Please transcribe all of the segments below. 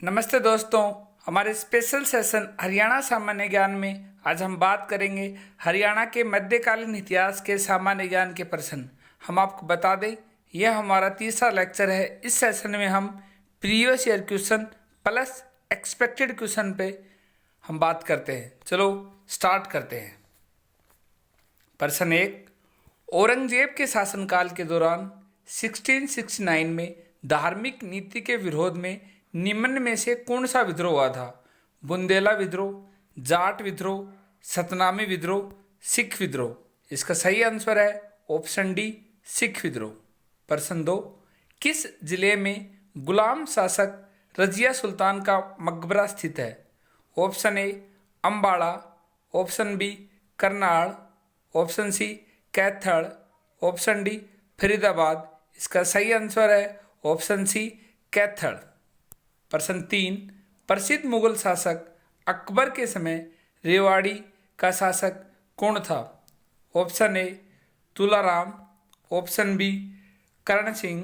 नमस्ते दोस्तों, हमारे स्पेशल सेशन हरियाणा सामान्य ज्ञान में आज हम बात करेंगे हरियाणा के मध्यकालीन इतिहास के सामान्य ज्ञान के प्रश्न। हम आपको बता दें, यह हमारा तीसरा लेक्चर है। इस सेशन में हम previous year question plus expected question पे हम बात करते हैं। चलो स्टार्ट करते हैं। प्रश्न 1, औरंगजेब के शासनकाल के दौरान 1669 में धार्मिक नीति के विरोध में निम्न में से कौन सा विद्रोह हुआ था? बुंदेला विद्रोह, जाट विद्रोह, सतनामी विद्रोह, सिख विद्रोह। इसका सही आंसर है ऑप्शन डी, सिख विद्रोह। प्रश्न 2, किस जिले में गुलाम शासक रजिया सुल्तान का मकबरा स्थित है? Option A Ambala, option B Karnal, option C Kaithal, option D Faridabad. इसका सही आंसर है ऑप्शन सी कैथल। प्रश्न 3, प्रसिद्ध मुगल शासक अकबर के समय रेवाड़ी का शासक कौन था? Option A Tularam, option B Karan Singh,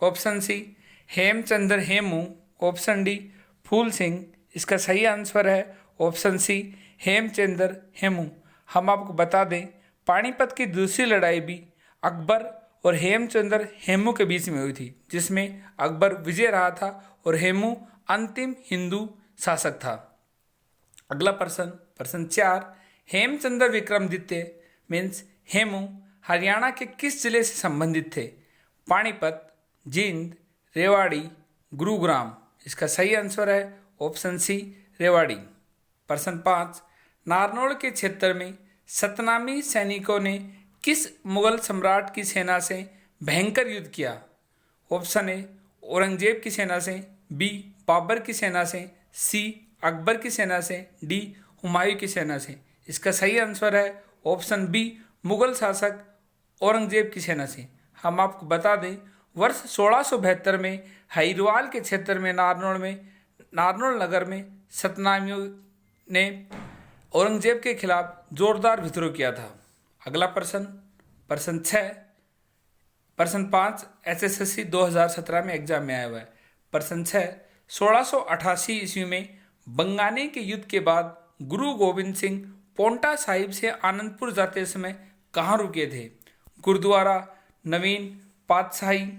option C Hemchandra Hemu, option D Phool Singh. इसका सही आंसर है ऑप्शन सी हेमचंद्र हेमू। हम आपको बता दें, पानीपत की दूसरी लड़ाई भी अकबर और हेमचंद्र हेमू के बीच में हुई थी, जिसमें अकबर विजय रहा था और हेमू अंतिम हिंदू शासक था। अगला प्रश्न 4, हेमचंद्र विक्रमादित्य मीन्स हेमू हरियाणा के किस जिले से संबंधित थे? पानीपत, जींद, रेवाड़ी, गुरुग्राम। इसका सही आंसर है ऑप्शन सी रेवाड़ी। प्रश्न 5, नारनौल के क्षेत्र में सतनामी सैनिकों ने किस मुगल सम्राट की सेना से भयंकर युद्ध किया? ऑप्शन ए औरंगजेब की सेना से, बी बाबर की सेना से, सी अकबर की सेना से, डी हुमायूं की सेना से। इसका सही आंसर है ऑप्शन बी मुगल शासक औरंगजेब की सेना से। हम आपको बता दें, वर्ष 1672 में हरिद्वार के क्षेत्र में नारनौल नगर में सतनामियों ने औरंगजेब के खिलाफ जोरदार विद्रोह किया था। अगला प्रश्न 6, प्रश्न 5 एसएससी 2017 में एग्जाम में आया हुआ है। प्रश्न 6, 1688 ईस्वी में बंगानी के युद्ध के बाद गुरु गोविंद सिंह पोंटा साहिब से आनंदपुर जाते समय कहाँ रुके थे? गुरुद्वारा नवीन पातशाही,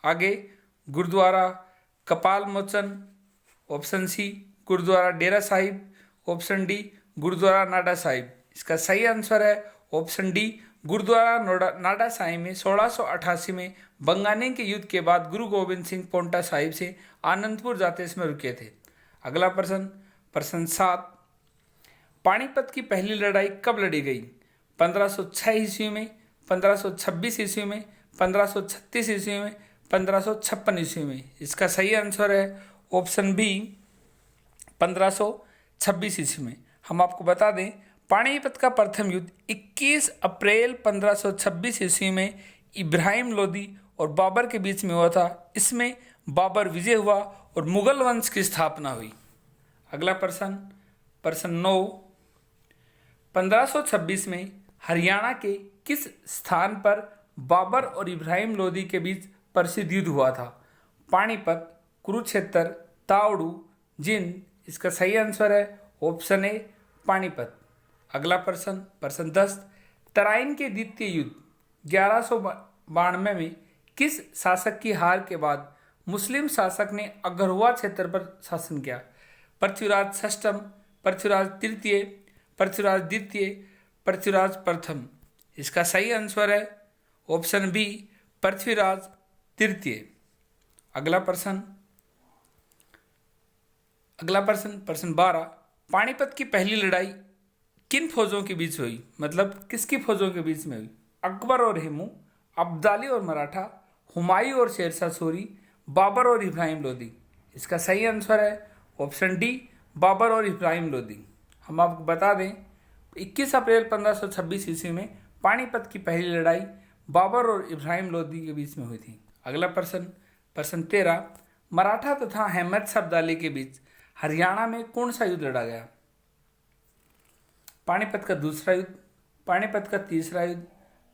आगे गुरुद्वारा कपाल मोचन, ऑप्शन सी गुरुद्वारा डेरा साहिब, ऑप्शन डी गुरुद्वारा नाडा साहिब। इसका सही आंसर है ऑप्शन डी गुरुद्वारा नाडा साहिब में 1688 में बंगानी के युद्ध के बाद गुरु गोविंद सिंह पोंटा साहिब से आनंदपुर जाते समय रुके थे। अगला प्रश्न 7, पानीपत की पहली लड़ाई कब लड़ी गई? 1506 ईस्वी में, 1526 ईस्वी में, 1536 ईस्वी में, 1556 ईस्वी में। इसका सही आंसर है ऑप्शन बी 1526 ईस्वी में। हम आपको बता दें, पानीपत का प्रथम युद्ध 21 अप्रैल 1526 ईस्वी में इब्राहिम लोदी और बाबर के बीच में हुआ था। इसमें बाबर विजय हुआ और मुगल वंश की स्थापना हुई। अगला प्रश्न 9, 1526 में हरियाणा के किस स्थान पर बाबर और इब्राहिम लोदी के बीच प्रसिद्ध युद्ध हुआ था? पानीपत, कुरुक्षेत्र, तावड़ू, जींद। इसका सही आंसर है ऑप्शन ए पानीपत। अगला प्रश्न 10, तराइन के द्वितीय युद्ध 1192 में किस शासक की हार के बाद मुस्लिम शासक ने अग्रहुआ क्षेत्र पर शासन किया? पृथ्वीराज षष्ठम, पृथ्वीराज तृतीय, पृथ्वीराज द्वितीय, पृथ्वीराज प्रथम। इसका सही आंसर है ऑप्शन बी पृथ्वीराज तृतीय। अगला प्रश्न 12, पानीपत की पहली लड़ाई किन फौजों के बीच हुई? मतलब किसकी फौजों के बीच में हुई? अकबर और हेमू, अब्दाली और मराठा, हुमायूं और शेरशाह सूरी, बाबर और इब्राहिम लोदी। इसका सही आंसर है ऑप्शन डी बाबर और इब्राहिम लोदी। हम आपको बता दें, 21 अप्रैल 1526 ईस्वी में पानीपत की पहली लड़ाई बाबर और इब्राहिम लोदी के बीच में हुई थी। अगला प्रश्न 13, मराठा तथा अहमद शाह अब्दाली के बीच हरियाणा में कौन सा युद्ध लड़ा गया? पानीपत का दूसरा युद्ध, पानीपत का तीसरा युद्ध,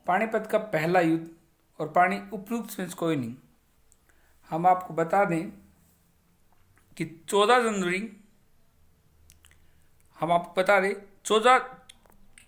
पानीपत का पहला युद्ध और उपयुक्त में कोई नहीं। हम आपको बता दें, कि 14 जनवरी, हम आपको बता दें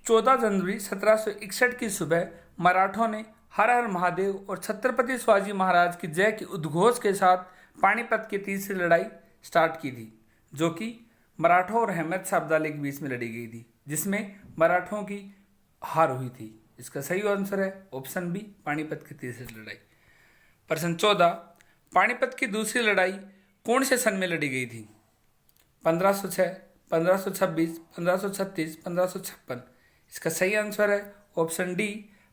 14 जनवरी 1761 की सुबह मराठों ने हर हर महादेव और छत्रपति शिवाजी महाराज की जय के उद्घोष के साथ पानीपत की तीसरी लड़ाई स्टार्ट की थी, जो कि मराठों और अहमद शाह अब्दाली के बीच में लड़ी गई थी, जिसमें मराठों की हार हुई थी। इसका सही आंसर है ऑप्शन बी, पानीपत की तीसरी लड़ाई। प्रश्न 14, पानीपत की दूसरी लड़ाई कौन से सन में लड़ी गई थी? 1506, 1526, 1536, 1556। इसका सही आंसर है ऑप्शन डी,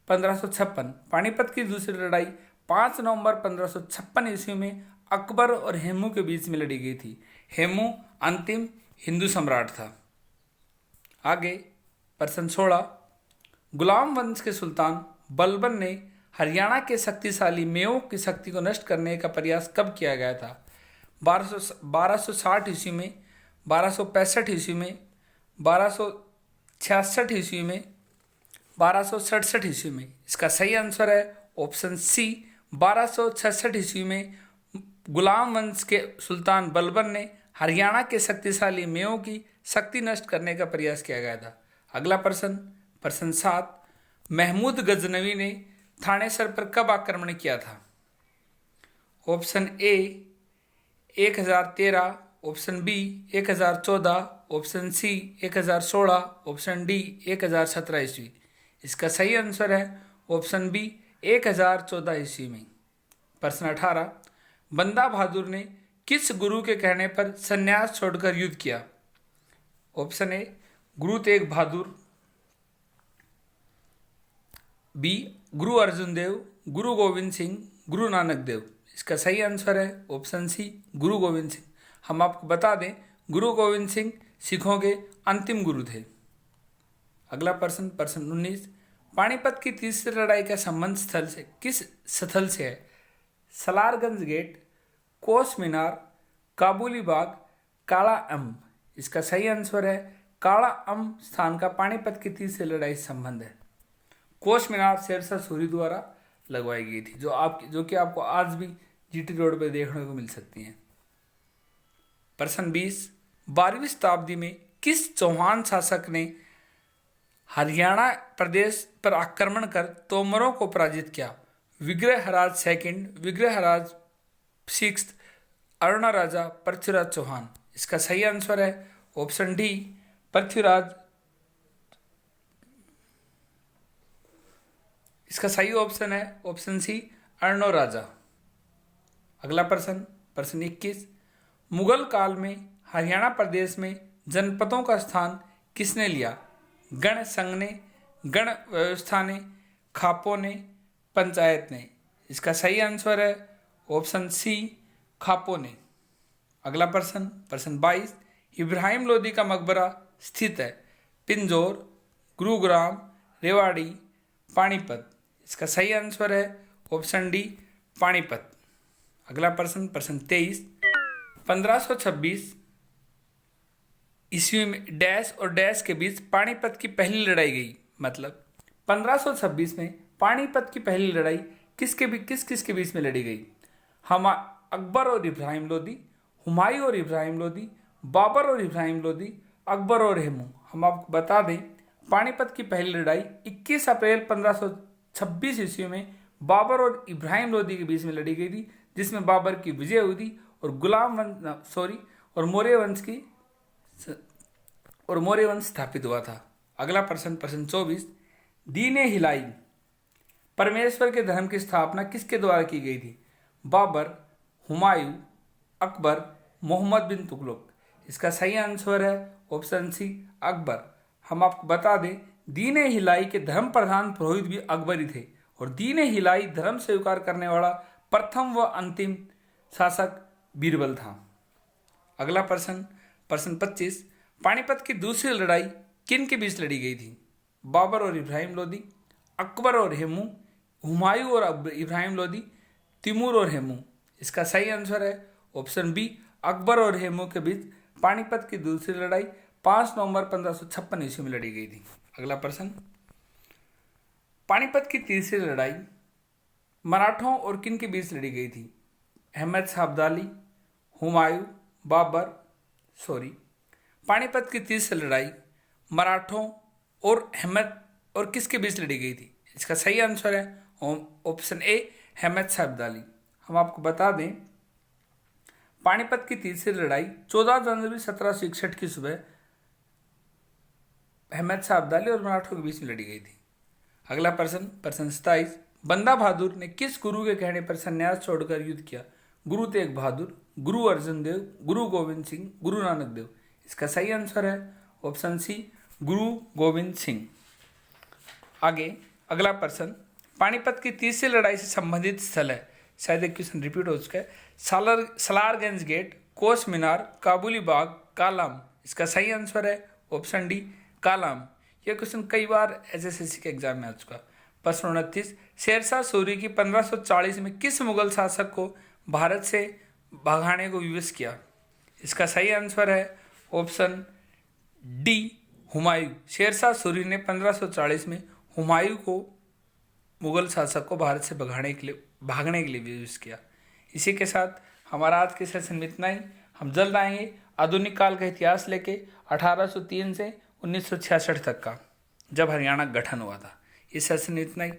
1556। पानीपत की दूसरी लड़ाई 5 नवंबर 1556 ईस्वी में अकबर और हेमू के बीच में लड़ी गई थी। हेमू अंतिम हिंदू सम्राट था। आगे प्रश्न 16, गुलाम वंश के सुल्तान बलबन ने हरियाणा के शक्तिशाली मेवाड़ की शक्ति को नष्ट करने का प्रयास कब किया गया था? 1260 ईस्वी में, 1265 ईस्वी में, 1266 ईस्वी में, 1267 ईस्वी में। इसका सही आंसर है ऑप्शन सी, 1266 ईस्वी में गुलाम वंश के सुल्तान बलबन ने हरियाणा के शक्तिशाली मेवाड़ की शक्ति नष्ट करने का प्रयास किया गया था। अगला प्रश्न, प्रश्न 7, महमूद गजनवी ने थानेसर पर कब आक्रमण किया था? Option A 1013, option B 1014, option C 1016, option D 1017 ईस्वी। इसका सही आंसर है ऑप्शन बी, 1014 ईस्वी में। प्रश्न 18, बंदा बहादुर ने किस गुरु के कहने पर संन्यास छोड़कर युद्ध किया? Option A Guru Tegh Bahadur, B गुरु अर्जुन देव, गुरु गोविंद सिंह, गुरु नानक देव। इसका सही आंसर है ऑप्शन सी, गुरु गोविंद सिंह। हम आपको बता दें गुरु गोविंद सिंह सिखों के अंतिम गुरु थे। अगला प्रश्न, प्रश्न 19, पानीपत की तीसरी लड़ाई का संबंध स्थल से किस स्थल से है? सलारगंज गेट, कोस मीनार, काबुली बाग, काला अम्ब। इसका सही आंसर है काला अम्ब स्थान का पानीपत की तीसरी लड़ाई से संबंध है। कोस मीनार शेरशाह सूरी द्वारा लगवाई गई थी, जो कि आपको आज भी जीटी रोड पर देखने को मिल सकती हैं। प्रश्न 20, 12वीं शताब्दी में किस चौहान शासक ने हरियाणा प्रदेश पर आक्रमण कर तोमरों को पराजित किया? विग्रहराज सेकंड, विग्रहराज सिक्स्थ, अरुणा राजा, पृथ्वीराज चौहान। इसका सही आंसर है ऑप्शन डी, पृथ्वीराज। इसका सही ऑप्शन है ऑप्शन सी, अर्णो राजा। अगला प्रश्न, प्रश्न 21, मुगल काल में हरियाणा प्रदेश में जनपदों का स्थान किसने लिया? गण संघ ने, गण व्यवस्था ने, खापों ने, पंचायत ने। इसका सही आंसर है ऑप्शन सी, खापों ने। अगला प्रश्न, प्रश्न 22, इब्राहिम लोदी का मकबरा स्थित है पिंजौर, गुरुग्राम, रेवाड़ी, पानीपत। इसका सही आंसर है ऑप्शन डी, पानीपत। अगला प्रश्न, प्रश्न 23, 1526 ईस्वी में डैश और डैश के बीच पानीपत की पहली लड़ाई गई। मतलब 1526 में पानीपत की पहली लड़ाई किस किसके बीच में लड़ी गई? हम अकबर और इब्राहिम लोदी, हुमायूं और इब्राहिम लोदी, बाबर और इब्राहिम लोदी, अकबर और हेमू। हम आपको बता दें पानीपत की पहली लड़ाई 21 अप्रैल 1526 ईस्वी में बाबर और इब्राहिम लोदी के बीच में लड़ी गई थी, जिसमें बाबर की विजय हुई थी और मौर्य वंश स्थापित हुआ था। अगला प्रश्न, प्रश्न 24, दीन हिलाई परमेश्वर के धर्म की स्थापना किसके द्वारा की गई थी? बाबर, हुमायूं, अकबर, मोहम्मद बिन तुगलक। इसका सही आंसर है ऑप्शन सी, अकबर। हम आपको बता दें दीन हिलाई के धर्म प्रधान पुरोहित भी अकबर ही थे और दीन हिलाई धर्म स्वीकार करने वाला प्रथम व अंतिम शासक बीरबल था। अगला प्रश्न, प्रश्न 25, पानीपत की दूसरी लड़ाई किन के बीच लड़ी गई थी? बाबर और इब्राहिम लोदी, अकबर और हेमू, हुमायूं और इब्राहिम लोदी, तिमूर और हेमू। इसका सही आंसर है ऑप्शन बी, अकबर और हेमू के बीच पानीपत की दूसरी लड़ाई 5 नवंबर 1556 ईस्वी में लड़ी गई थी। अगला प्रश्न, पानीपत की तीसरी लड़ाई मराठों और किन के बीच लड़ी गई थी? अहमद शाह अब्दाली, हुमायूं, पानीपत की तीसरी लड़ाई मराठों और अहमद और किसके बीच लड़ी गई थी? इसका सही आंसर है ऑप्शन ए, अहमद शाह अब्दाली। हम आपको बता दें, पानीपत की तीसरी लड़ाई 14 जनवरी 1761 की सुबह अहमद शाह अब्दाली और मराठों के बीच में लड़ी गई थी। अगला प्रश्न 27, बंदा बहादुर ने किस गुरु के कहने पर संन्यास छोड़कर युद्ध किया? गुरु तेग बहादुर, गुरु अर्जुन देव, गुरु गोविंद सिंह, गुरु नानक देव। इसका सही आंसर है ऑप्शन सी, गुरु गोविंद सिंह। आगे अगला प्रश्न, पानीपत की तीसरी लड़ाई से संबंधित स्थल है, शायद एक क्वेश्चन रिपीट हो चुका है। सलारगंज गेट, कोस मीनार, काबुली बाग, कालाम। इसका सही आंसर है ऑप्शन डी, कालाम। यह क्वेश्चन कई बार एसएससी के एग्जाम में आ चुका। प्रश्न 29, शेरशाह सूरी की 1540 में किस मुगल शासक को भारत से भगाने को विवश किया? इसका सही आंसर है ऑप्शन डी, हुमायूं। शेरशाह सूरी ने 1540 में हुमायूं को मुगल शासक को भारत से भागने के लिए विवश किया। इसी के साथ हमारा आज के सेशन में इतना ही। हम जल्द आएंगे आधुनिक काल का इतिहास लेके 1803 से 1966 तक का, जब हरियाणा गठन हुआ था। इस सेशन में इतना ही।